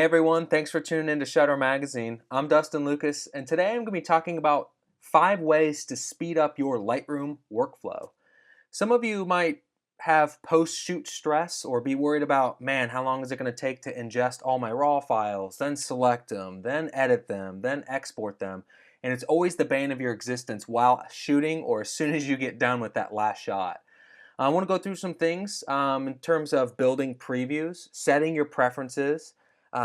Hey everyone, thanks for tuning in to Shutter Magazine. I'm Dustin Lucas, and today I'm going to be talking about 5 ways to speed up your Lightroom workflow. Some of you might have post-shoot stress or be worried about, man, how long is it going to take to ingest all my RAW files, then select them, then edit them, then export them. And it's always the bane of your existence while shooting or as soon as you get done with that last shot. I want to go through some things in terms of building previews, setting your preferences,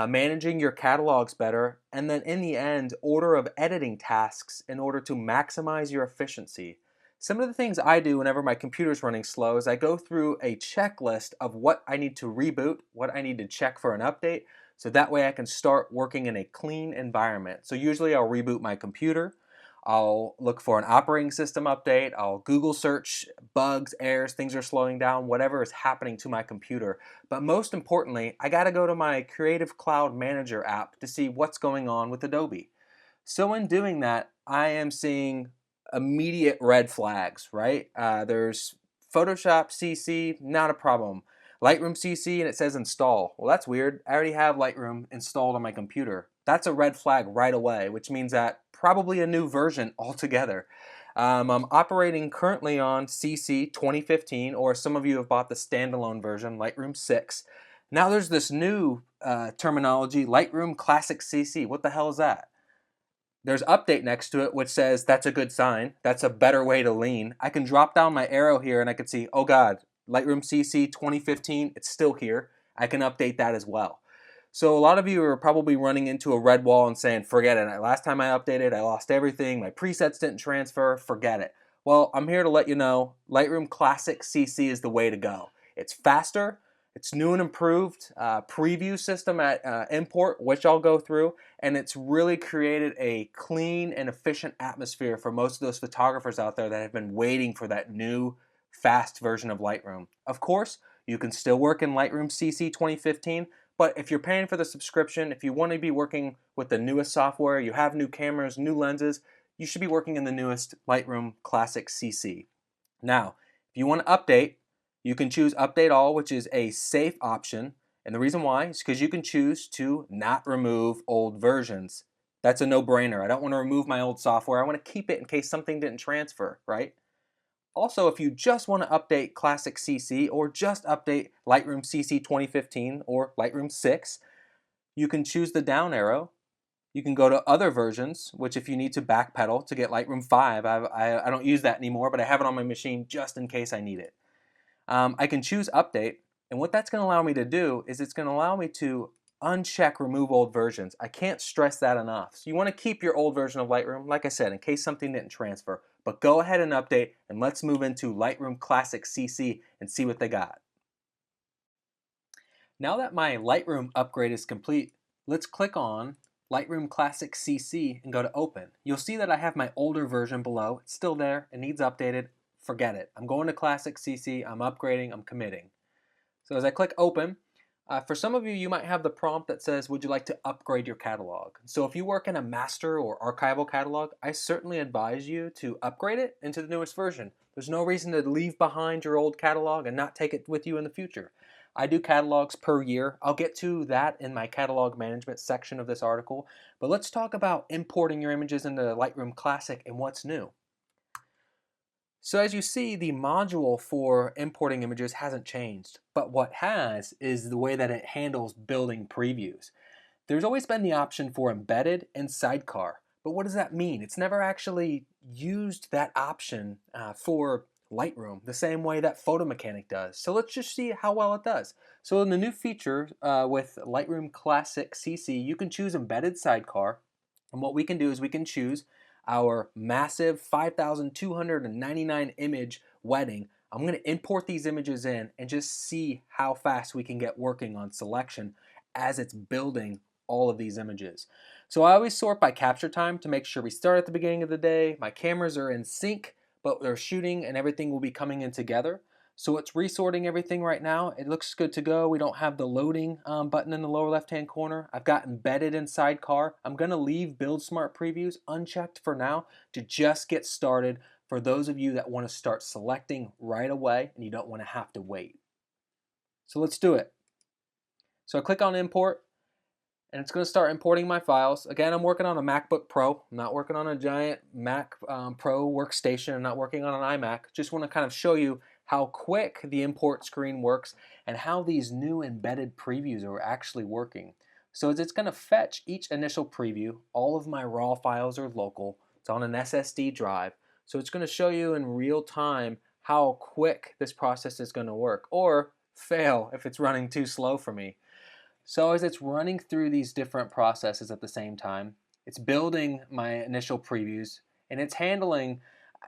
managing your catalogs better, and then in the end, order of editing tasks in order to maximize your efficiency. Some of the things I do whenever my computer's running slow is I go through a checklist of what I need to reboot, what I need to check for an update, so that way I can start working in a clean environment. So usually I'll reboot my computer. I'll look for an operating system update. I'll Google search bugs, errors, things are slowing down, whatever is happening to my computer. But most importantly, I got to go to my Creative Cloud Manager app to see what's going on with Adobe. So in doing that, I am seeing immediate red flags, right? There's Photoshop CC, not a problem. Lightroom CC and it says install. Well, that's weird. I already have Lightroom installed on my computer. That's a red flag right away, which means that probably a new version altogether. I'm operating currently on CC 2015, or some of you have bought the standalone version, Lightroom 6. Now there's this new terminology, Lightroom Classic CC. What the hell is that? There's update next to it, which says that's a good sign. That's a better way to lean. I can drop down my arrow here and I can see, oh God, Lightroom CC 2015, it's still here. I can update that as well. So a lot of you are probably running into a red wall and saying, forget it. Last time I updated, I lost everything. My presets didn't transfer. Forget it. Well, I'm here to let you know Lightroom Classic CC is the way to go. It's faster. It's new and improved preview system at import, which I'll go through, and it's really created a clean and efficient atmosphere for most of those photographers out there that have been waiting for that new fast version of Lightroom. Of course, you can still work in Lightroom CC 2015, but if you're paying for the subscription, if you want to be working with the newest software, you have new cameras, new lenses, you should be working in the newest Lightroom Classic CC. Now, if you want to update, you can choose Update All, which is a safe option. And the reason why is because you can choose to not remove old versions. That's a no-brainer. I don't want to remove my old software. I want to keep it in case something didn't transfer, right? Also, if you just want to update Classic CC or just update Lightroom CC 2015 or Lightroom 6, you can choose the down arrow. You can go to other versions, which if you need to backpedal to get Lightroom 5, I don't use that anymore, but I have it on my machine just in case I need it. I can choose update, and what that's going to allow me to do is it's going to allow me to uncheck remove old versions. I can't stress that enough. So you want to keep your old version of Lightroom, like I said, in case something didn't transfer, but go ahead and update, and let's move into Lightroom Classic CC and see what they got. Now that my Lightroom upgrade is complete, let's click on Lightroom Classic CC and go to Open. You'll see that I have my older version below. It's still there. It needs updated. Forget it. I'm going to Classic CC. I'm upgrading. I'm committing. So as I click Open, for some of you, you might have the prompt that says, would you like to upgrade your catalog? So if you work in a master or archival catalog, I certainly advise you to upgrade it into the newest version. There's no reason to leave behind your old catalog and not take it with you in the future. I do catalogs per year. I'll get to that in my catalog management section of this article, but let's talk about importing your images into Lightroom Classic and what's new. So as you see, the module for importing images hasn't changed, but what has is the way that it handles building previews. There's always been the option for embedded and sidecar, but what does that mean? It's never actually used that option for Lightroom the same way that Photo Mechanic does. So let's just see how well it does. So in the new feature with Lightroom Classic CC, you can choose embedded sidecar, and what we can do is we can choose our massive 5,299 image wedding. I'm going to import these images in and just see how fast we can get working on selection as it's building all of these images. So I always sort by capture time to make sure we start at the beginning of the day. My cameras are in sync, but they're shooting and everything will be coming in together. So it's resorting everything right now. It looks good to go. We don't have the loading button in the lower left-hand corner. I've got embedded in sidecar. I'm going to leave Build Smart Previews unchecked for now to just get started for those of you that want to start selecting right away and you don't want to have to wait. So let's do it. So I click on Import. and it's going to start importing my files. Again, I'm working on a MacBook Pro. I'm not working on a giant Mac Pro workstation. I'm not working on an iMac. Just want to kind of show you how quick the import screen works and how these new embedded previews are actually working. So it's going to fetch each initial preview. All of my raw files are local. It's on an SSD drive. So it's going to show you in real time how quick this process is going to work, or fail if it's running too slow for me. So as it's running through these different processes at the same time, it's building my initial previews, and it's handling,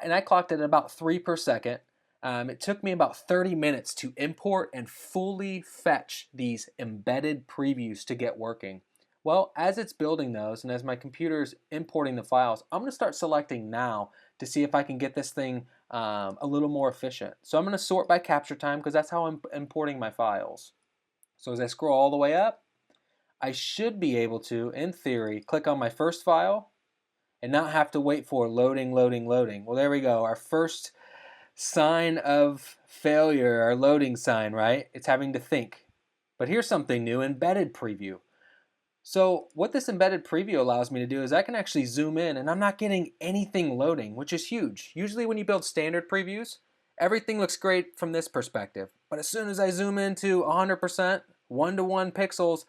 and I clocked it at about 3 per second. It took me about 30 minutes to import and fully fetch these embedded previews to get working. Well, as it's building those and as my computer's importing the files, I'm going to start selecting now to see if I can get this thing a little more efficient. So I'm going to sort by capture time because that's how I'm importing my files. So as I scroll all the way up, I should be able to, in theory, click on my first file and not have to wait for loading, loading, loading. Well, there we go. Our first sign of failure, our loading sign, right? It's having to think. But here's something new, embedded preview. So what this embedded preview allows me to do is I can actually zoom in and I'm not getting anything loading, which is huge. Usually when you build standard previews, everything looks great from this perspective. But as soon as I zoom into 100%, one-to-one pixels,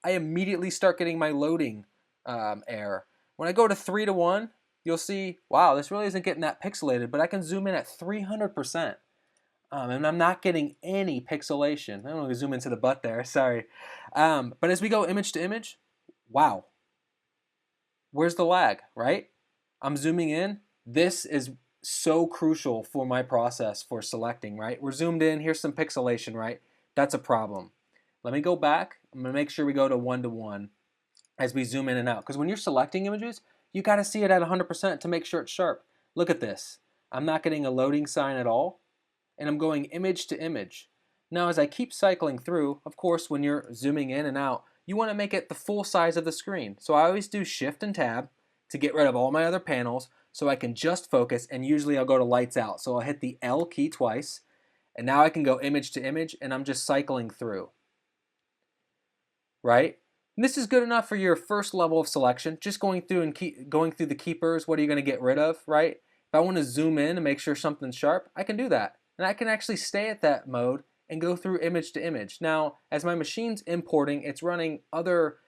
I immediately start getting my loading error. When I go to 3-to-1, you'll see, wow, this really isn't getting that pixelated, but I can zoom in at 300%. And I'm not getting any pixelation. I don't want to zoom into the butt there, sorry. But as we go image to image, wow. Where's the lag, right? I'm zooming in. This is so crucial for my process for selecting, right? We're zoomed in, here's some pixelation, right? That's a problem. Let me go back. I'm gonna make sure we go to 1-to-1 as we zoom in and out. Because when you're selecting images, you gotta see it at 100% to make sure it's sharp. Look at this. I'm not getting a loading sign at all, and I'm going image to image. Now as I keep cycling through, of course when you're zooming in and out, you want to make it the full size of the screen. So I always do Shift and Tab to get rid of all my other panels so I can just focus, and usually I'll go to lights out. So I'll hit the L key twice, and now I can go image to image, and I'm just cycling through, right? And this is good enough for your first level of selection, just going through and going through the keepers. What are you going to get rid of, right? If I want to zoom in and make sure something's sharp, I can do that. And I can actually stay at that mode and go through image to image. Now, as my machine's importing, it's running other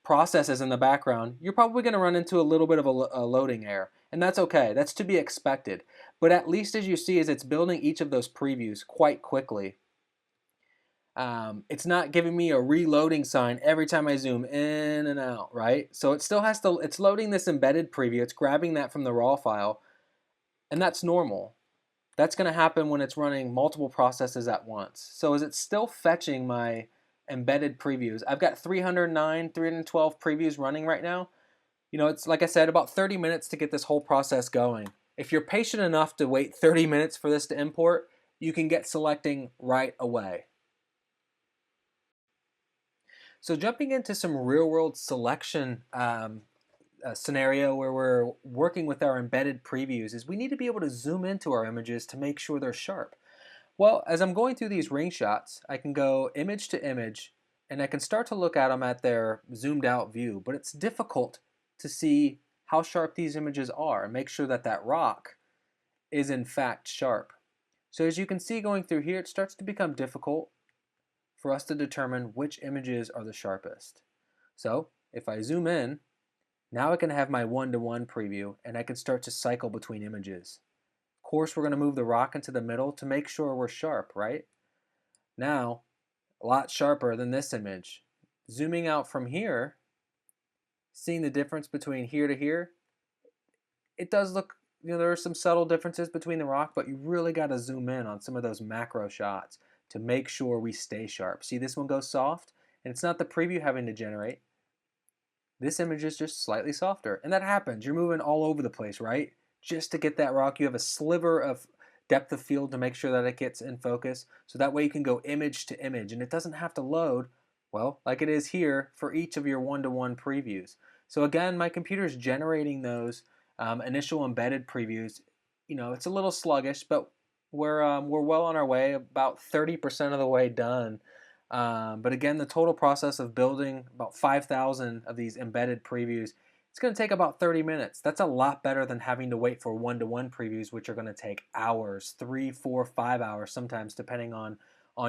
processes in the background. You're probably going to run into a little bit of a loading error, and that's okay. That's to be expected. But at least as you see, as it's building each of those previews quite quickly, it's not giving me a reloading sign every time I zoom in and out, right? So it still has to, it's loading this embedded preview. It's grabbing that from the raw file, and that's normal. That's going to happen when it's running multiple processes at once. So as it's still fetching my embedded previews, I've got 309, 312 previews running right now. You know, it's like I said, about 30 minutes to get this whole process going. If you're patient enough to wait 30 minutes for this to import, you can get selecting right away. So jumping into some real-world selection scenario where we're working with our embedded previews is we need to be able to zoom into our images to make sure they're sharp. Well, as I'm going through these ring shots, I can go image to image and I can start to look at them at their zoomed out view, but it's difficult to see how sharp these images are and make sure that that rock is in fact sharp. So as you can see going through here, it starts to become difficult for us to determine which images are the sharpest. So if I zoom in, now I can have my one-to-one preview and I can start to cycle between images. Of course, we're going to move the rock into the middle to make sure we're sharp, right? Now, a lot sharper than this image. Zooming out from here, seeing the difference between here to here, it does look, you know, there are some subtle differences between the rock, but you really got to zoom in on some of those macro shots to make sure we stay sharp. See, this one goes soft, and it's not the preview having to generate. This image is just slightly softer, and that happens. You're moving all over the place, right? Just to get that rock, you have a sliver of depth of field to make sure that it gets in focus, so that way you can go image to image, and it doesn't have to load, well, like it is here for each of your one-to-one previews. So again, my computer is generating those initial embedded previews. You know, it's a little sluggish, but we're well on our way, about 30% of the way done But again, the total process of building about 5,000 of these embedded previews, it's going to take about 30 minutes. That's a lot better than having to wait for one-to-one previews, which are going to take hours, 3, 4, 5 hours sometimes, depending on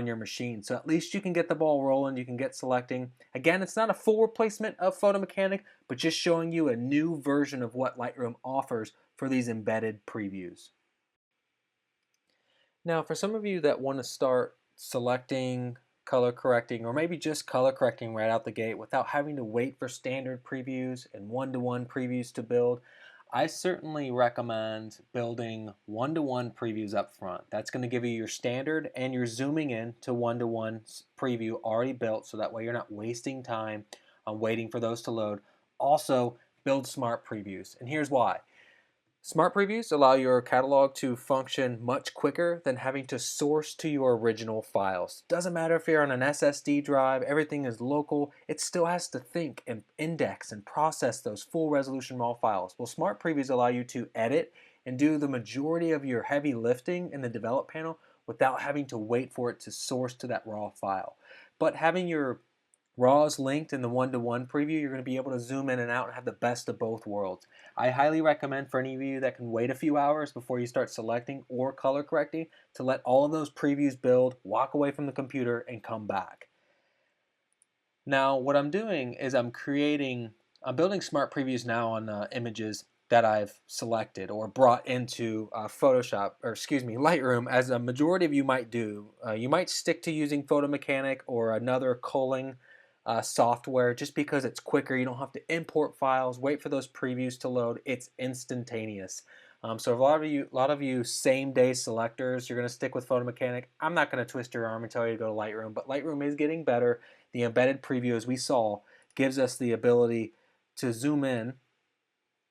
your machine. So at least you can get the ball rolling, you can get selecting. Again, it's not a full replacement of Photo Mechanic, but just showing you a new version of what Lightroom offers for these embedded previews. Now, for some of you that want to start selecting, color correcting, or maybe just color correcting right out the gate without having to wait for standard previews and one-to-one previews to build, I certainly recommend building one-to-one previews up front. That's going to give you your standard and your zooming in to one-to-one preview already built, so that way you're not wasting time on waiting for those to load. Also, build smart previews, and here's why. Smart previews allow your catalog to function much quicker than having to source to your original files. Doesn't matter if you're on an SSD drive, everything is local, it still has to think and index and process those full resolution RAW files. Well, smart previews allow you to edit and do the majority of your heavy lifting in the develop panel without having to wait for it to source to that RAW file. But having your RAWs linked in the one-to-one preview, you're going to be able to zoom in and out and have the best of both worlds. I highly recommend for any of you that can wait a few hours before you start selecting or color correcting to let all of those previews build, walk away from the computer, and come back. Now, what I'm doing is I'm building smart previews now on images that I've selected or brought into Lightroom, as a majority of you might do. You might stick to using Photo Mechanic or another culling software just because it's quicker. You don't have to import files, wait for those previews to load. It's instantaneous. So a lot of you same-day selectors, you're going to stick with Photo Mechanic. I'm not going to twist your arm and tell you to go to Lightroom, but Lightroom is getting better. The embedded preview, as we saw, gives us the ability to zoom in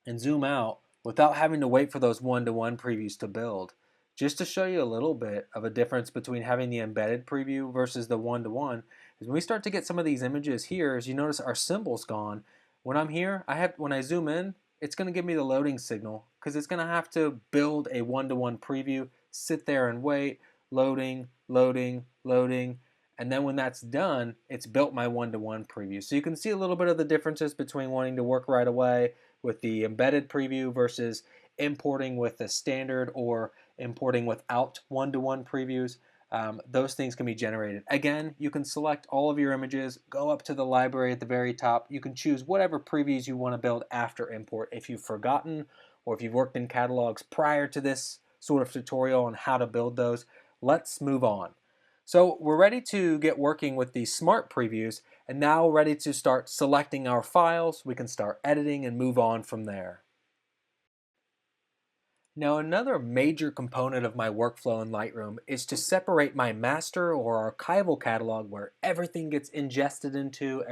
and zoom out without having to wait for those one-to-one previews to build. Just to show you a little bit of a difference between having the embedded preview versus the one-to-one, is when we start to get some of these images here, as you notice our symbol's gone. When I'm here, when I zoom in, it's going to give me the loading signal because it's going to have to build a one-to-one preview, sit there and wait, loading, loading, loading, and then when that's done, it's built my one-to-one preview. So you can see a little bit of the differences between wanting to work right away with the embedded preview versus importing with the standard or importing without one-to-one previews. Those things can be generated. Again, you can select all of your images, go up to the library at the very top. You can choose whatever previews you want to build after import. If you've forgotten or if you've worked in catalogs prior to this sort of tutorial on how to build those, let's move on. So we're ready to get working with these smart previews, and now ready to start selecting our files. We can start editing and move on from there. Now, another major component of my workflow in Lightroom is to separate my master or archival catalog, where everything gets ingested into,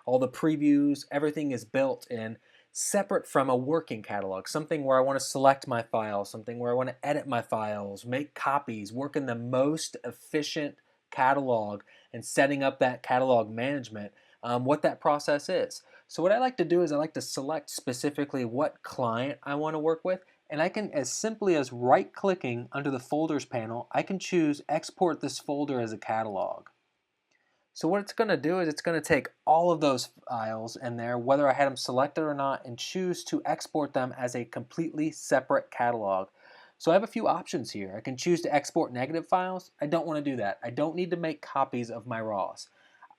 all the previews, everything is built in, separate from a working catalog, something where I want to select my files, something where I want to edit my files, make copies, work in the most efficient catalog, and setting up that catalog management, what that process is. So what I like to do is I like to select specifically what client I want to work with, and I can, as simply as right-clicking under the folders panel, I can choose export this folder as a catalog. So what it's going to do is it's going to take all of those files in there, whether I had them selected or not, and choose to export them as a completely separate catalog. So I have a few options here. I can choose to export negative files. I don't want to do that. I don't need to make copies of my RAWs.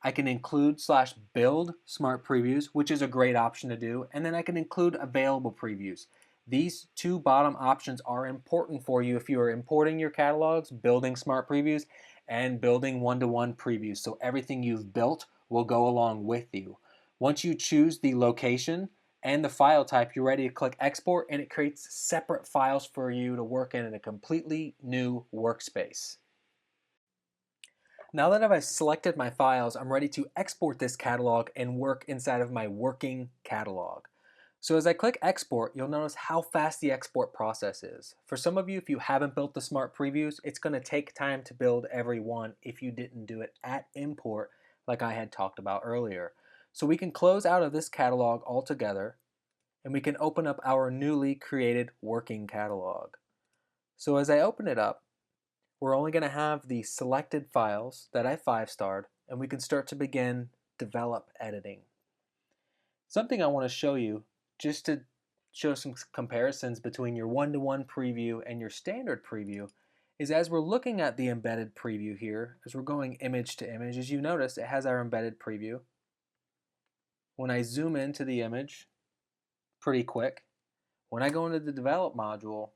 I can include/build smart previews, which is a great option to do, and then I can include available previews. These two bottom options are important for you if you are importing your catalogs, building smart previews, and building one-to-one previews. So everything you've built will go along with you. Once you choose the location and the file type, you're ready to click export, and it creates separate files for you to work in a completely new workspace. Now that I've selected my files, I'm ready to export this catalog and work inside of my working catalog. So as I click export, you'll notice how fast the export process is. For some of you, if you haven't built the smart previews, it's going to take time to build every one if you didn't do it at import like I had talked about earlier. So we can close out of this catalog altogether, and we can open up our newly created working catalog. So as I open it up, we're only going to have the selected files that I 5-starred, and we can start to begin develop editing. Something I want to show you, just to show some comparisons between your one-to-one preview and your standard preview, is as we're looking at the embedded preview here, as we're going image to image, as you notice, it has our embedded preview. When I zoom into the image, pretty quick. When I go into the develop module,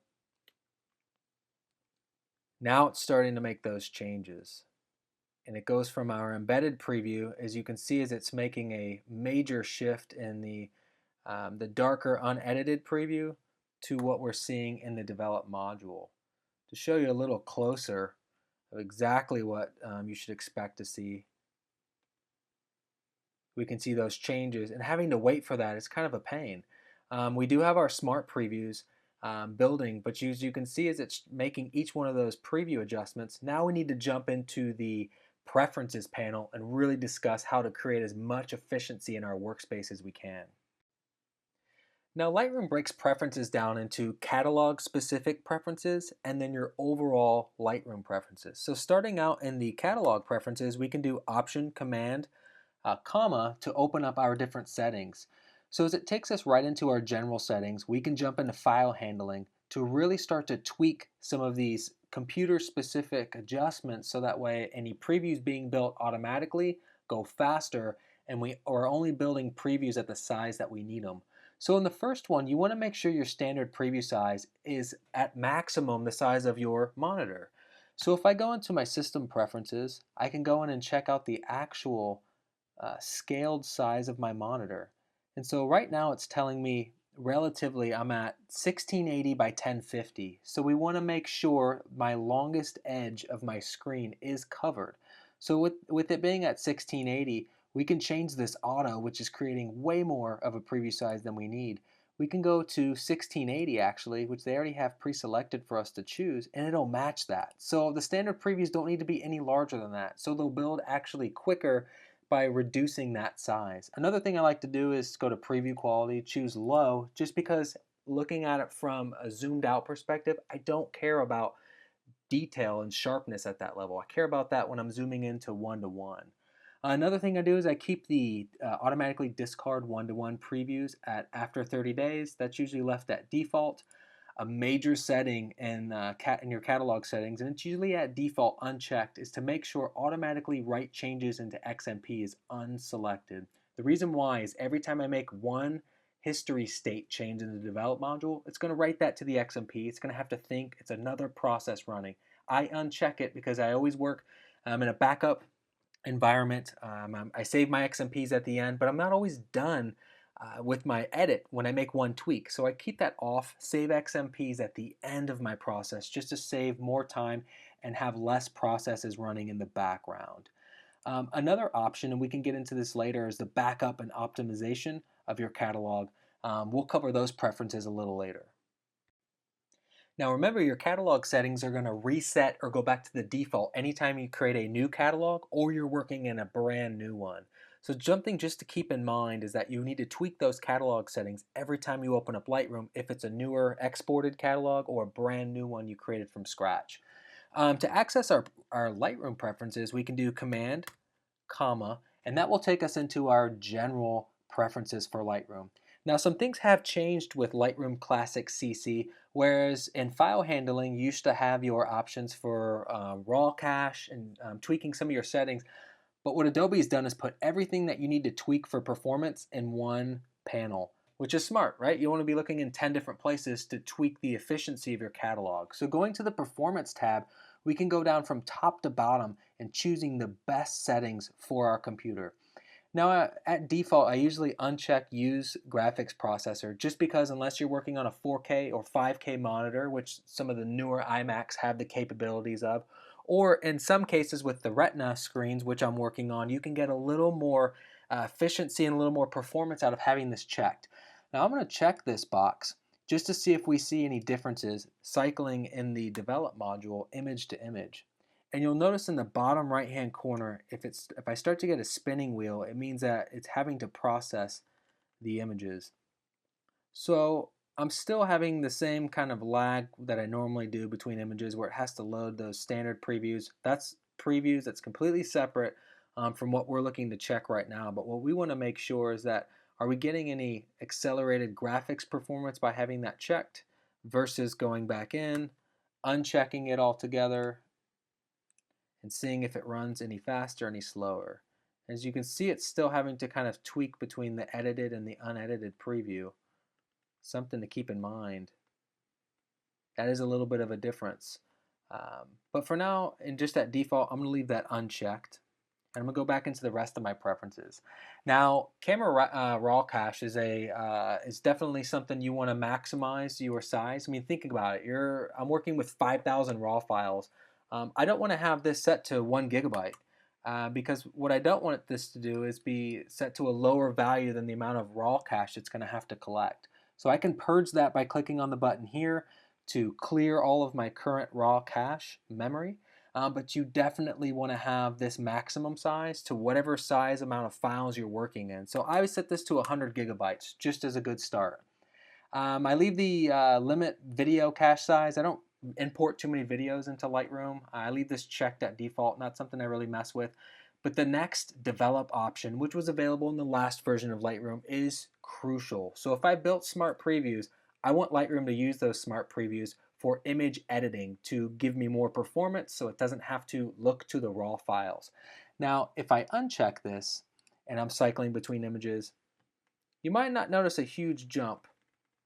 now it's starting to make those changes. And it goes from our embedded preview, as you can see, as it's making a major shift in the darker unedited preview to what we're seeing in the develop module. To show you a little closer of exactly what you should expect to see, we can see those changes, and having to wait for that is kind of a pain. We do have our smart previews building, but as you can see, as it's making each one of those preview adjustments, now we need to jump into the preferences panel and really discuss how to create as much efficiency in our workspace as we can. Now, Lightroom breaks preferences down into catalog specific preferences and then your overall Lightroom preferences. So starting out in the catalog preferences, we can do Option Command comma to open up our different settings. So as it takes us right into our general settings, we can jump into file handling to really start to tweak some of these computer specific adjustments, so that way any previews being built automatically go faster, and we are only building previews at the size that we need them. So in the first one, you want to make sure your standard preview size is at maximum the size of your monitor. So if I go into my system preferences, I can go in and check out the actual scaled size of my monitor. And so right now it's telling me relatively I'm at 1680 by 1050. So we want to make sure my longest edge of my screen is covered. So with it being at 1680, we can change this auto, which is creating way more of a preview size than we need. We can go to 1680 actually, which they already have pre-selected for us to choose, and it'll match that. So the standard previews don't need to be any larger than that. So they'll build actually quicker by reducing that size. Another thing I like to do is go to preview quality, choose low, just because looking at it from a zoomed out perspective, I don't care about detail and sharpness at that level. I care about that when I'm zooming into one-to-one. Another thing I do is I keep the automatically discard one-to-one previews at after 30 days. That's usually left at default. A major setting in your catalog settings, and it's usually at default unchecked, is to make sure automatically write changes into XMP is unselected. The reason why is every time I make one history state change in the develop module, it's going to write that to the XMP. It's going to have to think it's another process running. I uncheck it because I always work in a backup environment. I save my XMPs at the end, but I'm not always done with my edit when I make one tweak. So I keep that off, save XMPs at the end of my process just to save more time and have less processes running in the background. Another option, and we can get into this later, is the backup and optimization of your catalog. We'll cover those preferences a little later. Now remember, your catalog settings are going to reset or go back to the default anytime you create a new catalog or you're working in a brand new one. So something just to keep in mind is that you need to tweak those catalog settings every time you open up Lightroom, if it's a newer exported catalog or a brand new one you created from scratch. To access our Lightroom preferences, we can do Command, comma, and that will take us into our general preferences for Lightroom. Now some things have changed with Lightroom Classic CC, whereas in file handling you used to have your options for raw cache and tweaking some of your settings. But what Adobe's done is put everything that you need to tweak for performance in one panel, which is smart, right? You want to be looking in 10 different places to tweak the efficiency of your catalog. So going to the Performance tab, we can go down from top to bottom and choosing the best settings for our computer. Now at default, I usually uncheck Use Graphics Processor just because unless you're working on a 4K or 5K monitor, which some of the newer iMacs have the capabilities of, or in some cases with the Retina screens, which I'm working on, you can get a little more efficiency and a little more performance out of having this checked. Now I'm going to check this box just to see if we see any differences cycling in the Develop module image to image. And you'll notice in the bottom right hand corner, if I start to get a spinning wheel, it means that it's having to process the images. So I'm still having the same kind of lag that I normally do between images where it has to load those standard previews. That's previews that's completely separate from what we're looking to check right now. But what we want to make sure is that are we getting any accelerated graphics performance by having that checked versus going back in, unchecking it altogether, and seeing if it runs any faster, any slower. As you can see, it's still having to kind of tweak between the edited and the unedited preview. Something to keep in mind. That is a little bit of a difference. But for now, in just that default, I'm going to leave that unchecked. And I'm going to go back into the rest of my preferences. Now, camera raw cache is definitely something you want to maximize your size. I mean, think about it. I'm working with 5,000 raw files. I don't want to have this set to 1 gigabyte because what I don't want this to do is be set to a lower value than the amount of raw cache it's going to have to collect. So I can purge that by clicking on the button here to clear all of my current raw cache memory. But you definitely want to have this maximum size to whatever size amount of files you're working in. So I would set this to 100 gigabytes just as a good start. I leave the limit video cache size. I don't import too many videos into Lightroom. I leave this checked at default, not something I really mess with. But the next develop option, which was available in the last version of Lightroom, is crucial. So if I built smart previews, I want Lightroom to use those smart previews for image editing to give me more performance so it doesn't have to look to the raw files. Now, if I uncheck this and I'm cycling between images, you might not notice a huge jump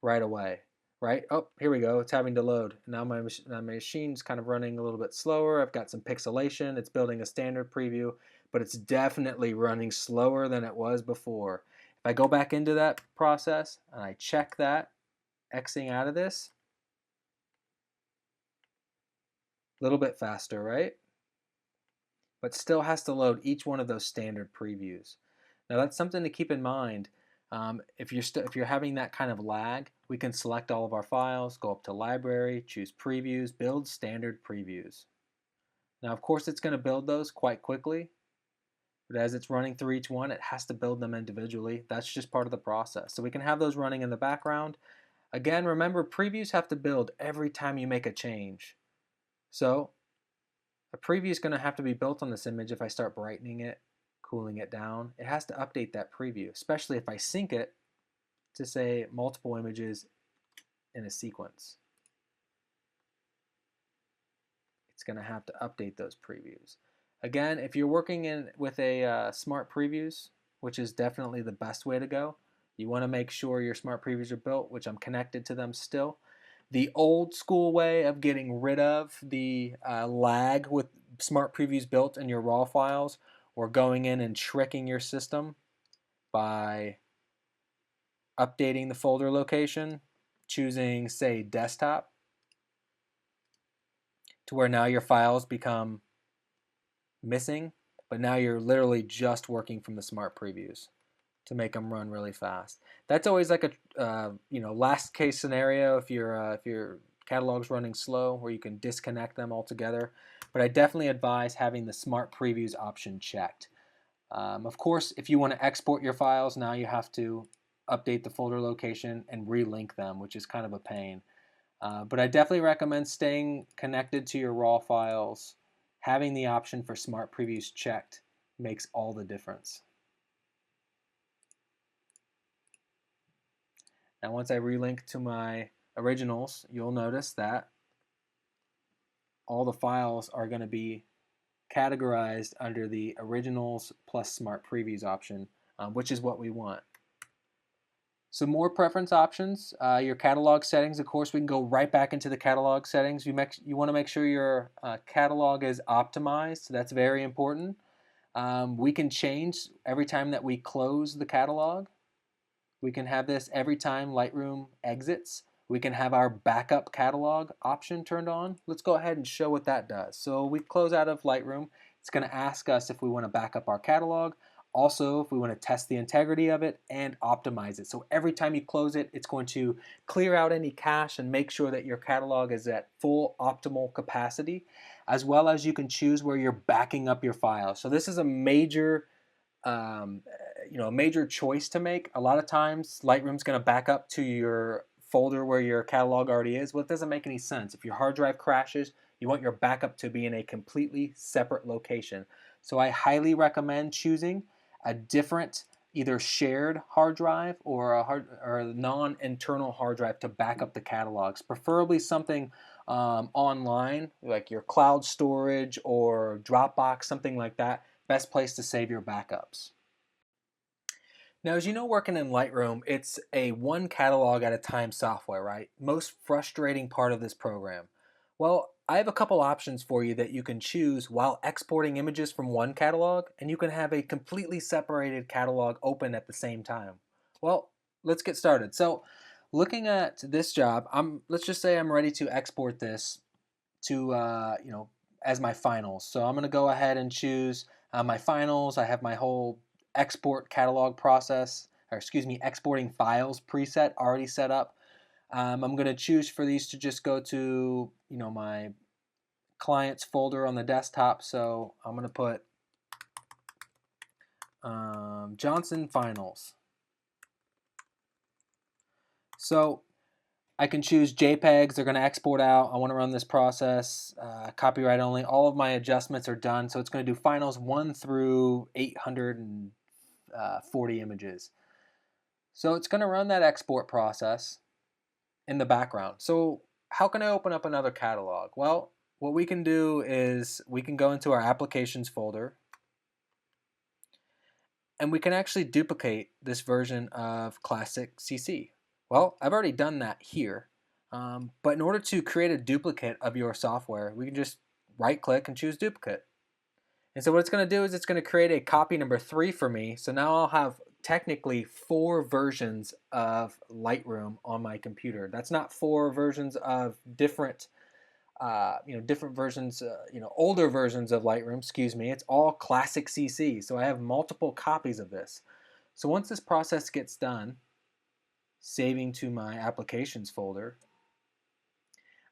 right away, right? Oh, here we go. It's having to load. Now my machine's kind of running a little bit slower. I've got some pixelation. It's building a standard preview, but it's definitely running slower than it was before. If I go back into that process and I check that, Xing out of this, a little bit faster, right? But still has to load each one of those standard previews. Now that's something to keep in mind. If you're having that kind of lag, we can select all of our files, go up to Library, choose Previews, build standard previews. Now, of course, it's going to build those quite quickly, but as it's running through each one, it has to build them individually. That's just part of the process. So we can have those running in the background. Again, remember, previews have to build every time you make a change. So a preview is going to have to be built on this image if I start brightening it, cooling it down. It has to update that preview, especially if I sync it to, say, multiple images in a sequence. It's going to have to update those previews. Again, if you're working with a smart previews, which is definitely the best way to go, you want to make sure your smart previews are built, which I'm connected to them still. The old school way of getting rid of the lag with smart previews built in your raw files, or going in and tricking your system by updating the folder location, choosing, say, desktop, to where now your files become missing, but now you're literally just working from the smart previews to make them run really fast. That's always like a last case scenario if your catalog's running slow, where you can disconnect them altogether. But I definitely advise having the smart previews option checked. Of course, if you want to export your files, now you have to update the folder location and relink them, which is kind of a pain. But I definitely recommend staying connected to your raw files. Having the option for smart previews checked makes all the difference. Now once I relink to my originals, you'll notice that all the files are going to be categorized under the originals plus smart previews option, which is what we want. Some more preference options, your catalog settings. Of course, we can go right back into the catalog settings. You want to make sure your catalog is optimized. So that's very important. We can change every time that we close the catalog. We can have this every time Lightroom exits. We can have our backup catalog option turned on. Let's go ahead and show what that does. So we close out of Lightroom. It's going to ask us if we want to back up our catalog. Also, if we want to test the integrity of it and optimize it. So every time you close it, it's going to clear out any cache and make sure that your catalog is at full optimal capacity, as well as you can choose where you're backing up your files. So this is a major a major choice to make. A lot of times Lightroom's going to back up to your folder where your catalog already is? Well, it doesn't make any sense. If your hard drive crashes, you want your backup to be in a completely separate location. So I highly recommend choosing a different, either shared hard drive or a non-internal hard drive to back up the catalogs. Preferably something online, like your cloud storage or Dropbox, something like that. Best place to save your backups. Now, as you know, working in Lightroom, it's a one catalog at a time software, right? Most frustrating part of this program. Well, I have a couple options for you that you can choose while exporting images from one catalog, and you can have a completely separated catalog open at the same time. Well, let's get started. So, looking at this job, let's just say I'm ready to export this to as my finals. So I'm going to go ahead and choose my finals. I have my whole export catalog process, or excuse me, exporting files preset already set up. I'm going to choose for these to just go to my clients folder on the desktop. So I'm going to put Johnson finals. So I can choose JPEGs. They're going to export out. I want to run this process. Copyright only. All of my adjustments are done. So it's going to do finals 1 through 840 images. So it's going to run that export process in the background. So how can I open up another catalog? Well, what we can do is we can go into our applications folder, and we can actually duplicate this version of Classic CC. Well, I've already done that here, but in order to create a duplicate of your software, we can just right click and choose duplicate. And so what it's going to do is it's going to create a copy number 3 for me. So now I'll have technically 4 versions of Lightroom on my computer. That's not 4 versions of different different versions, older versions of Lightroom, excuse me. It's all Classic CC. So I have multiple copies of this. So once this process gets done, saving to my applications folder,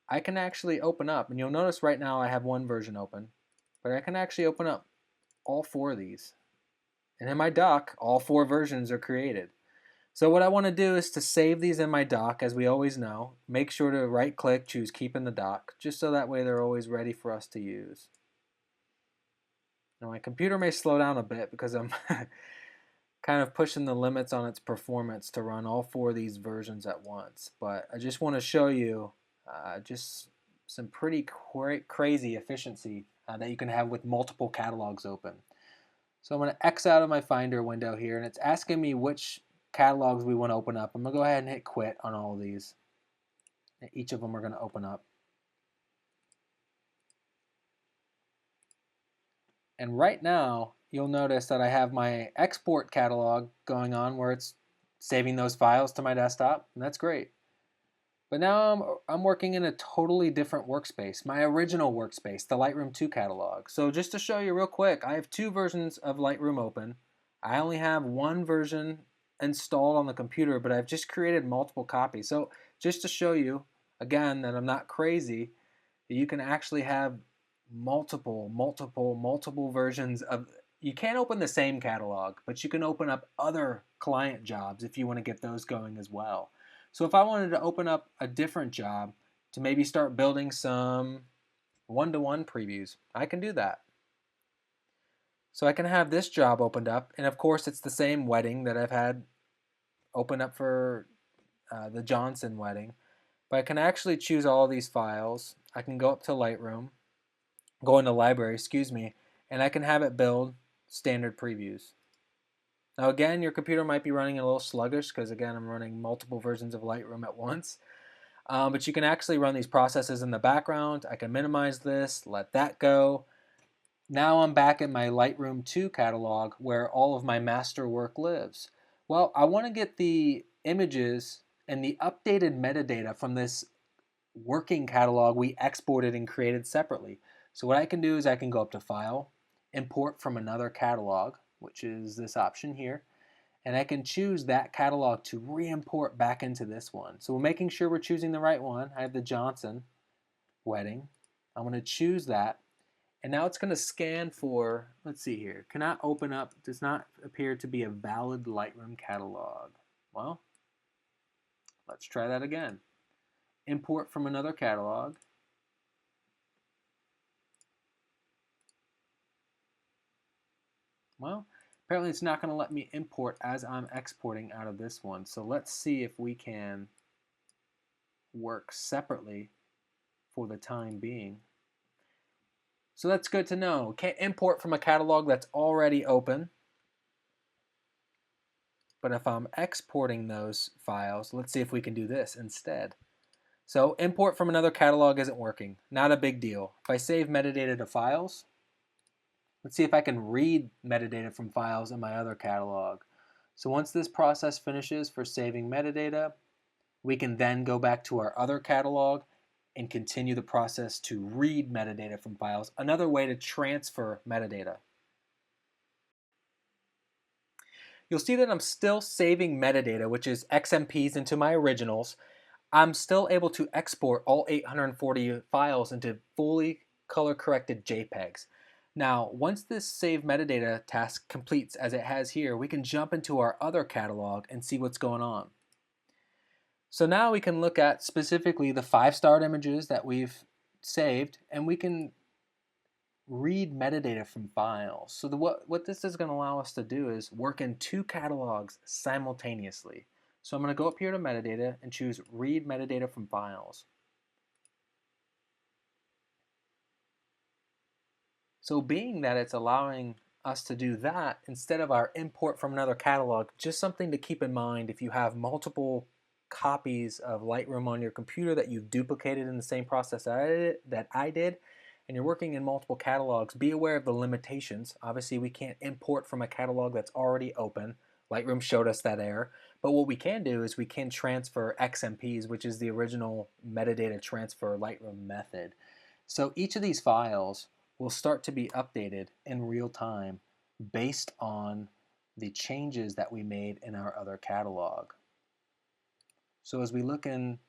I can actually open up, and you'll notice right now I have one version open, but I can actually open up all 4 of these. And in my dock, all 4 versions are created. So what I want to do is to save these in my dock, as we always know. Make sure to right click, choose keep in the dock, just so that way they're always ready for us to use. Now my computer may slow down a bit because I'm kind of pushing the limits on its performance to run all 4 of these versions at once. But I just want to show you just some pretty crazy efficiency that you can have with multiple catalogs open. So I'm going to X out of my Finder window here, and it's asking me which catalogs we want to open up. I'm going to go ahead and hit quit on all of these. Each of them are going to open up. And right now, you'll notice that I have my export catalog going on where it's saving those files to my desktop, and that's great. But now I'm working in a totally different workspace, my original workspace, the Lightroom 2 catalog. So just to show you real quick, I have 2 versions of Lightroom open. I only have 1 version installed on the computer, but I've just created multiple copies. So just to show you, again, that I'm not crazy, that you can actually have multiple versions of, you can't open the same catalog, but you can open up other client jobs if you want to get those going as well. So if I wanted to open up a different job to maybe start building some one-to-one previews, I can do that. So I can have this job opened up, and of course it's the same wedding that I've had open up for the Johnson wedding, but I can actually choose all these files. I can go up to Lightroom, go into library, excuse me, and I can have it build standard previews. Now again, your computer might be running a little sluggish because again, I'm running multiple versions of Lightroom at once. But you can actually run these processes in the background. I can minimize this, let that go. Now I'm back in my Lightroom 2 catalog where all of my master work lives. Well, I want to get the images and the updated metadata from this working catalog we exported and created separately. So what I can do is I can go up to File, Import from another catalog, which is this option here, and I can choose that catalog to re-import back into this one. So we're making sure we're choosing the right one. I have the Johnson wedding. I'm going to choose that, and now it's going to scan for, let's see here, cannot open up, does not appear to be a valid Lightroom catalog. Well, Let's try that again. Import from another catalog. Well, apparently it's not going to let me import as I'm exporting out of this one. So let's see if we can work separately for the time being. So that's good to know. Can't import from a catalog that's already open. But if I'm exporting those files, let's see if we can do this instead. So import from another catalog isn't working. Not a big deal. If I save metadata to files, let's see if I can read metadata from files in my other catalog. So once this process finishes for saving metadata, we can then go back to our other catalog and continue the process to read metadata from files, another way to transfer metadata. You'll see that I'm still saving metadata, which is XMPs, into my originals. I'm still able to export all 840 files into fully color-corrected JPEGs. Now, once this save metadata task completes as it has here, we can jump into our other catalog and see what's going on. So now we can look at specifically the 5-starred images that we've saved, and we can read metadata from files. So what this is going to allow us to do is work in 2 catalogs simultaneously. So I'm going to go up here to metadata and choose read metadata from files. So being that it's allowing us to do that instead of our import from another catalog, just something to keep in mind if you have multiple copies of Lightroom on your computer that you've duplicated in the same process that I did, and you're working in multiple catalogs, be aware of the limitations. Obviously, we can't import from a catalog that's already open. Lightroom showed us that error. But what we can do is we can transfer XMPs, which is the original metadata transfer Lightroom method. So each of these files will start to be updated in real time based on the changes that we made in our other catalog. So as we look in,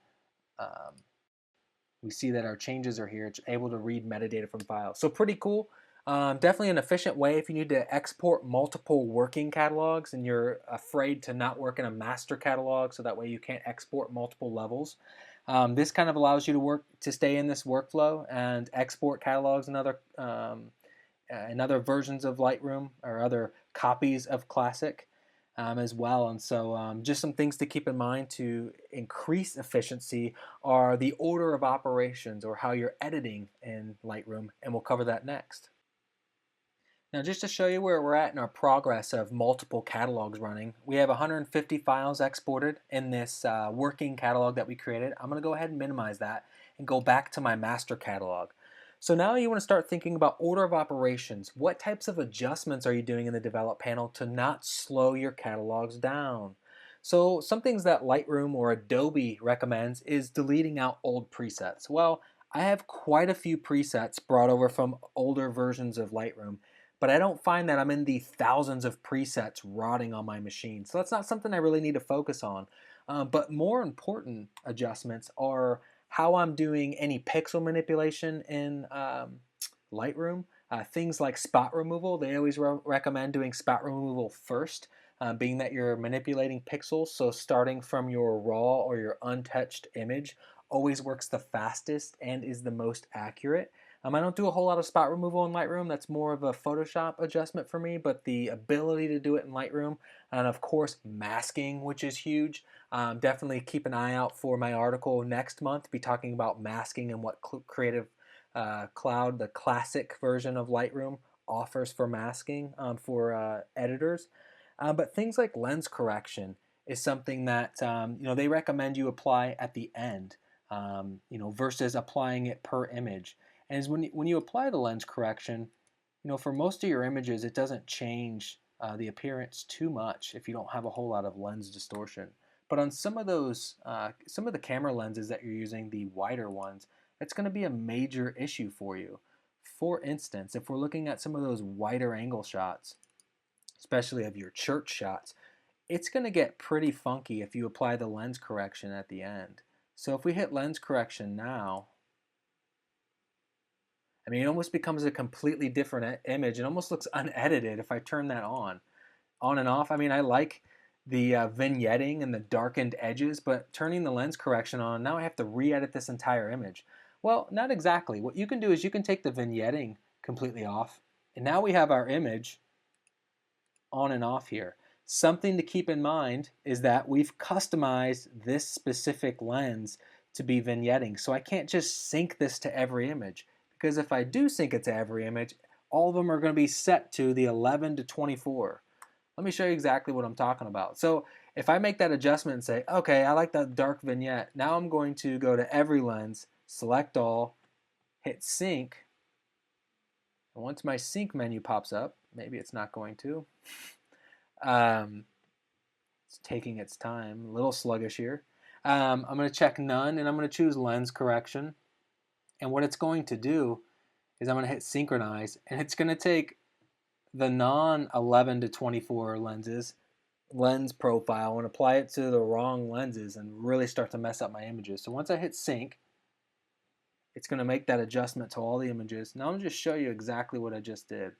we see that our changes are here. It's able to read metadata from files. So pretty cool. Definitely an efficient way if you need to export multiple working catalogs and you're afraid to not work in a master catalog, so that way you can't export multiple levels. This kind of allows you to stay in this workflow and export catalogs and other versions of Lightroom or other copies of Classic as well. And so just some things to keep in mind to increase efficiency are the order of operations, or how you're editing in Lightroom, and we'll cover that next. Now, just to show you where we're at in our progress of multiple catalogs running, we have 150 files exported in this working catalog that we created. I'm going to go ahead and minimize that and go back to my master catalog. So now you want to start thinking about order of operations. What types of adjustments are you doing in the Develop panel to not slow your catalogs down? So some things that Lightroom or Adobe recommends is deleting out old presets. Well, I have quite a few presets brought over from older versions of Lightroom, but I don't find that I'm in the thousands of presets rotting on my machine. So that's not something I really need to focus on. But more important adjustments are how I'm doing any pixel manipulation in Lightroom. Things like spot removal, they always recommend doing spot removal first, being that you're manipulating pixels. So starting from your raw or your untouched image always works the fastest and is the most accurate. I don't do a whole lot of spot removal in Lightroom. That's more of a Photoshop adjustment for me, but the ability to do it in Lightroom, and of course masking, which is huge. Definitely keep an eye out for my article next month. Be talking about masking and what Creative Cloud, the classic version of Lightroom, offers for masking for editors. But things like lens correction is something that they recommend you apply at the end, versus applying it per image. And is when you apply the lens correction, for most of your images, it doesn't change the appearance too much if you don't have a whole lot of lens distortion. But on some of the camera lenses that you're using, the wider ones, it's going to be a major issue for you. For instance, if we're looking at some of those wider angle shots, especially of your church shots, it's going to get pretty funky if you apply the lens correction at the end. So if we hit lens correction now, it almost becomes a completely different image. It almost looks unedited if I turn that on and off. I like vignetting and the darkened edges, but turning the lens correction on, now I have to re-edit this entire image. Well, not exactly. What you can do is you can take the vignetting completely off, and now we have our image on and off here. Something to keep in mind is that we've customized this specific lens to be vignetting, so I can't just sync this to every image, because if I do sync it to every image, all of them are going to be set to the 11 to 24. Let me show you exactly what I'm talking about. So if I make that adjustment and say, okay, I like that dark vignette, now I'm going to go to every lens, select all, hit sync, and once my sync menu pops up, maybe it's not going to, it's taking its time, a little sluggish here. I'm going to check none, and I'm going to choose lens correction. And what it's going to do is I'm going to hit synchronize, and it's going to take the non 11 to 24 lens profile and apply it to the wrong lenses and really start to mess up my images. So once I hit sync, it's going to make that adjustment to all the images. Now I'm going to just show you exactly what I just did.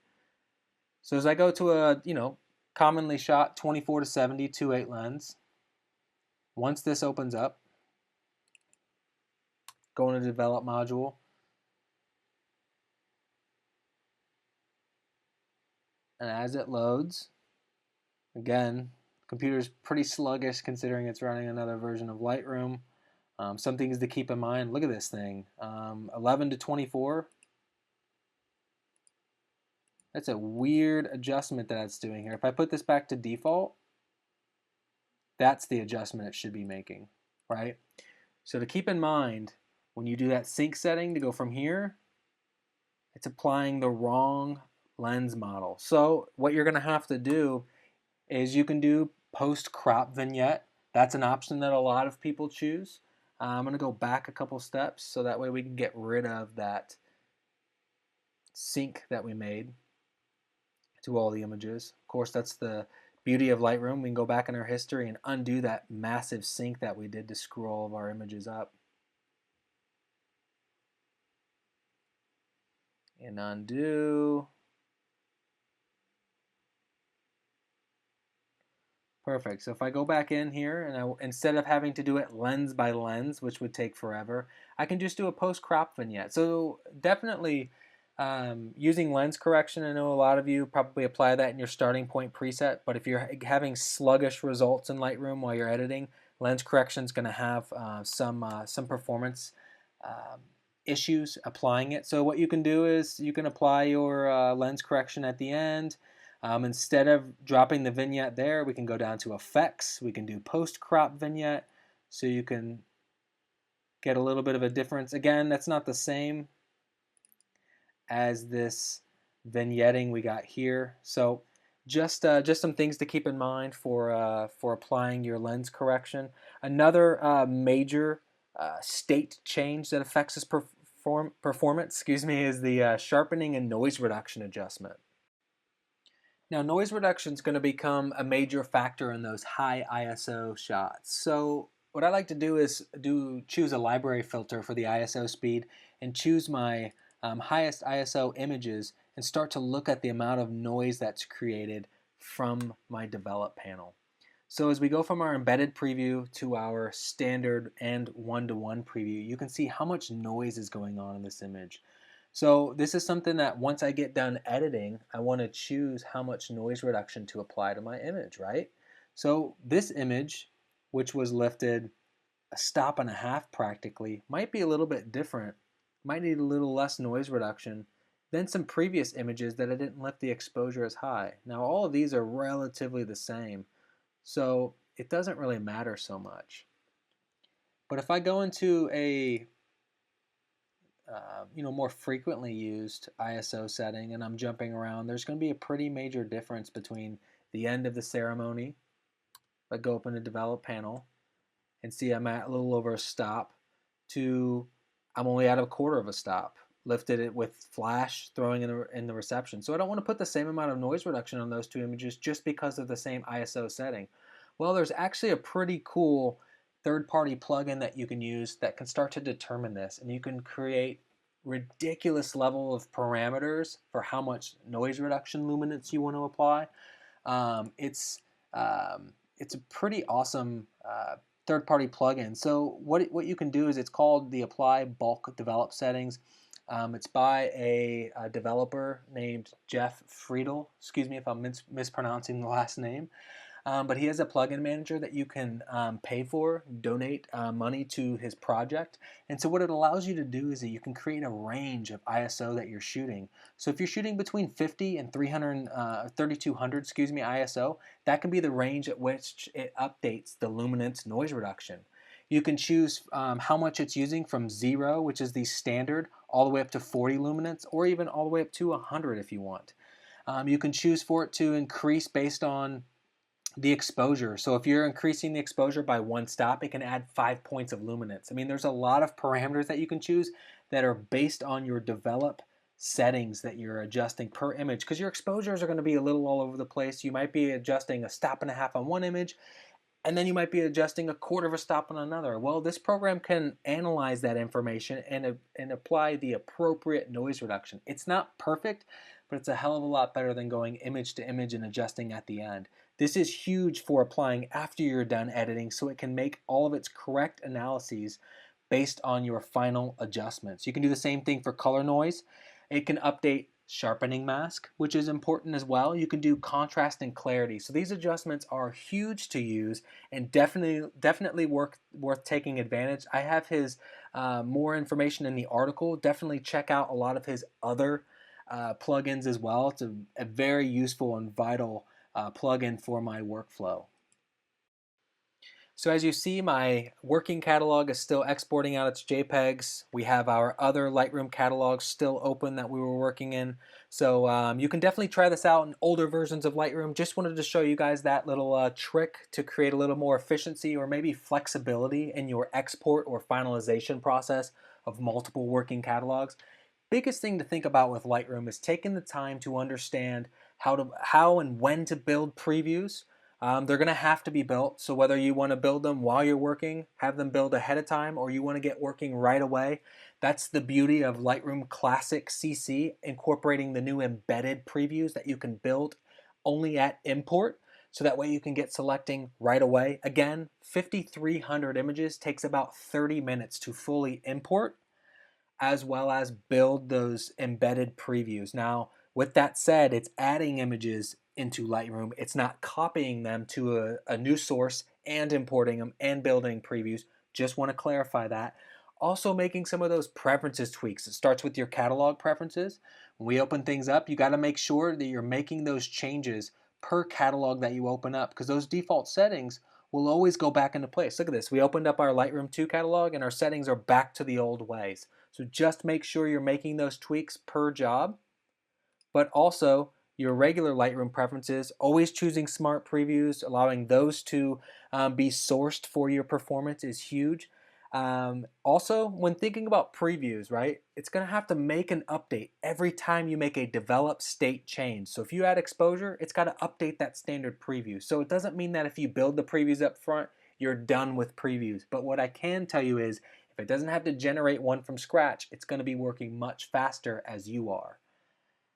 So as I go to a, commonly shot 24 to 70 2.8 lens, once this opens up, go into develop module, and as it loads, again, computer's pretty sluggish considering it's running another version of Lightroom. Some things to keep in mind. Look at this thing. 11 to 24. That's a weird adjustment that it's doing here. If I put this back to default, that's the adjustment it should be making, right? So to keep in mind, when you do that sync setting to go from here, it's applying the wrong lens model. So what you're going to have to do is you can do post-crop vignette. That's an option that a lot of people choose. I'm going to go back a couple steps so that way we can get rid of that sync that we made to all the images. Of course, that's the beauty of Lightroom. We can go back in our history and undo that massive sync that we did to screw all of our images up. And undo. Perfect. So if I go back in here and instead of having to do it lens by lens, which would take forever, I can just do a post-crop vignette. So definitely using lens correction, I know a lot of you probably apply that in your starting point preset, but if you're having sluggish results in Lightroom while you're editing, lens correction is going to have some performance issues applying it. So what you can do is you can apply your lens correction at the end. Instead of dropping the vignette there, we can go down to effects. We can do post-crop vignette, so you can get a little bit of a difference. Again, that's not the same as this vignetting we got here. So just some things to keep in mind for applying your lens correction. Another major state change that affects this performance, is the sharpening and noise reduction adjustment. Now, noise reduction is going to become a major factor in those high ISO shots. So what I like to do is choose a library filter for the ISO speed and choose my highest ISO images and start to look at the amount of noise that's created from my develop panel. So as we go from our embedded preview to our standard and one-to-one preview, you can see how much noise is going on in this image. So this is something that once I get done editing, I want to choose how much noise reduction to apply to my image, right? So this image, which was lifted a stop and a half practically, might be a little bit different, might need a little less noise reduction than some previous images that I didn't lift the exposure as high. Now all of these are relatively the same, so it doesn't really matter so much. But if I go into a more frequently used ISO setting and I'm jumping around, there's going to be a pretty major difference between the end of the ceremony. If I go up in the develop panel and see I'm at a little over a stop to I'm only at a quarter of a stop, lifted it with flash, throwing in the reception. So I don't want to put the same amount of noise reduction on those two images just because of the same ISO setting. Well, there's actually a pretty cool third-party plugin that you can use that can start to determine this, and you can create ridiculous level of parameters for how much noise reduction luminance you want to apply. It's it's a pretty awesome third-party plugin. So what you can do is it's called the Apply Bulk Develop Settings. It's by a developer named Jeff Friedel. Excuse me if I'm mispronouncing the last name. But he has a plugin manager that you can pay for, donate money to his project. And so what it allows you to do is that you can create a range of ISO that you're shooting. So if you're shooting between 50 and 3200, excuse me, ISO, that can be the range at which it updates the luminance noise reduction. You can choose how much it's using from 0, which is the standard, all the way up to 40 luminance, or even all the way up to 100 if you want. You can choose for it to increase based on the exposure. So if you're increasing the exposure by 1 stop, it can add 5 points of luminance. I mean, there's a lot of parameters that you can choose that are based on your develop settings that you're adjusting per image, because your exposures are going to be a little all over the place. You might be adjusting 1.5 stops on one image, and then you might be adjusting 1/4 stop on another. Well, this program can analyze that information and apply the appropriate noise reduction. It's not perfect, but it's a hell of a lot better than going image to image and adjusting at the end. This is huge for applying after you're done editing, so it can make all of its correct analyses based on your final adjustments. You can do the same thing for color noise. It can update sharpening mask, which is important as well. You can do contrast and clarity. So these adjustments are huge to use and definitely worth taking advantage. I have his more information in the article. Definitely check out a lot of his other plugins as well. It's a very useful and vital plugin for my workflow. So as you see, my working catalog is still exporting out its JPEGs. We have our other Lightroom catalog still open that we were working in. So you can definitely try this out in older versions of Lightroom. Just wanted to show you guys that little trick to create a little more efficiency or maybe flexibility in your export or finalization process of multiple working catalogs. Biggest thing to think about with Lightroom is taking the time to understand how and when to build previews. They're going to have to be built, so whether you want to build them while you're working, have them build ahead of time, or you want to get working right away, that's the beauty of Lightroom Classic CC, incorporating the new embedded previews that you can build only at import, so that way you can get selecting right away. Again, 5,300 images takes about 30 minutes to fully import, as well as build those embedded previews. Now, with that said, it's adding images into Lightroom. It's not copying them to a new source and importing them and building previews. Just want to clarify that. Also making some of those preferences tweaks. It starts with your catalog preferences. When we open things up, you got to make sure that you're making those changes per catalog that you open up, because those default settings will always go back into place. Look at this. We opened up our Lightroom 2 catalog and our settings are back to the old ways. So just make sure you're making those tweaks per job, but also your regular Lightroom preferences, always choosing smart previews, allowing those to be sourced for your performance is huge. Also, when thinking about previews, right, it's going to have to make an update every time you make a develop state change. So if you add exposure, it's got to update that standard preview. So it doesn't mean that if you build the previews up front, you're done with previews. But what I can tell you is if it doesn't have to generate one from scratch, it's going to be working much faster as you are.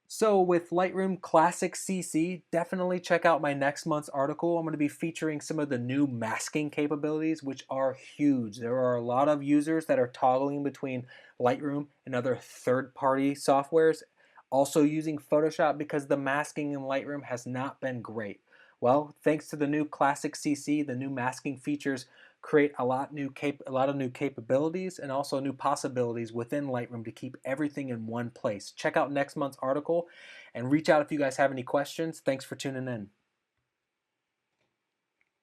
So with Lightroom Classic CC, definitely check out my next month's article. I'm going to be featuring some of the new masking capabilities, which are huge. There are a lot of users that are toggling between Lightroom and other third-party softwares, also using Photoshop because the masking in Lightroom has not been great. Well, thanks to the new Classic CC, the new masking features create a lot of new capabilities and also new possibilities within Lightroom to keep everything in one place. Check out next month's article and reach out if you guys have any questions. Thanks for tuning in.